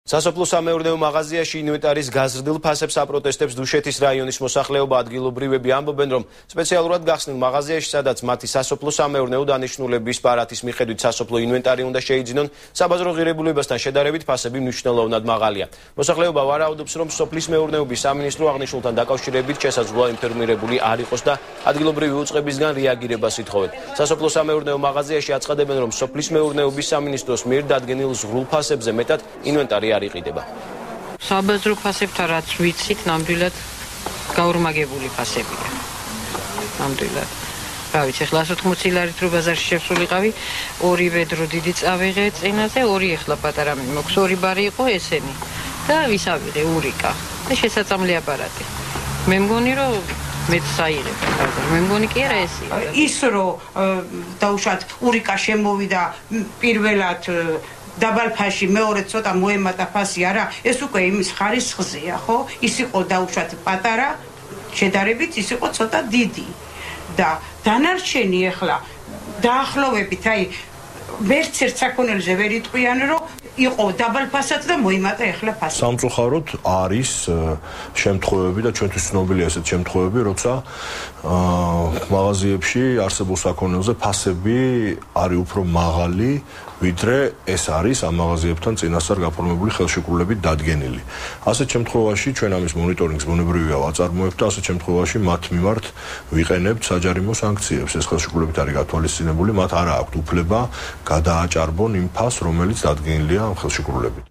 სასოფლო სამეურნეო მაღაზიაში ინვენტარის გაზრდილ ფასებს აპროტესტებს დუშეთის რაიონის მოსახლეობა. ადგილობრივები ამბობენ, რომ სპეციალურად გახსნილ მაღაზიაში, სადაც მათი სასოფლო სამეურნეო დანიშნულების პარათის მიხედვით სასოფლო ინვენტარი უნდა შეიძინონ, საბაზრო ღირებულებასთან შედარებით ფასები მნიშვნელოვნად მაღალია. მოსახლეობა ვარაუდობს, რომ სოფლის მეურნეობის სამინისტრო აღნიშნულთან დაკავშირებით შესაძლოა ინფორმირებული არ იყოს და ადგილობრივი უწყებისგან რეაგირებას ითხოვენ. სასოფლო სამეურნეო მაღაზიაში აცხადებენ, რომ სოფლის მეურნეობის სამინისტროს მიერ დადგენილ ზღვრულ ფასებზე მეტად ინვენტარი არ იყიდება. საბაზრო ფასებთან რაც ვიცით, ნამდვილად გაორმაგებული ფასებია. ნამდვილად. რა ვიცი, ახლა 180 ლარით რო ბაზარში შევსულიყავი, 2 ვედრო დიდი წავიღე წინაზე, 2 ახლა პატარა მოქვს, 2 ბარი იყო ესენი. და ვისავიღე ურიკა. და შესაწამლი აპარატი. მე მგონი რომ მეც საიღებ. მე მგონი კი არა ესია. ის რომ დაუშვათ ურიკა შემოვიდა პირველად დაბალფასში, მეორე ცოტა მოემატა ფასი არა, ეს უკვე იმის ხარისხზეა, ხო? ის იყო დაუშვათ პატარა, შედარებით ის იყო ცოტა დიდი. და დანარჩენი ახლა დაახლოებით, აი ვერც ერთ საქონელზე ვერ იტყვიან, რომ იყო დაბალფასაც და მოიმატა ახლა ფასი. სამწუხაროდ არის შემთხვევები და ჩვენთვის ცნობილია ესეთ შემთხვევები, როცა მაღაზიებში არსებულ საქონელზე ფასები არის უფრო მაღალი, ვიდრე ეს არის ამ მაღაზიებთან წინასწარ გაფორმებული ხელშეკრულებით დადგენილი. ასეთ შემთხვევაში ჩვენ ამის მონიტორინგს ბუნებრივია ვაწარმოებთ და ასეთ შემთხვევაში მათ მიმართ ვიყენებთ საჯარიმო სანქციებს. ეს ხელშეკრულებით არის გათვალისწინებული, მათ არ აქვთ უფლება გადააჭარბონ იმ ფასს, რომელიც დადგენილია ამ ხელშეკრულებით.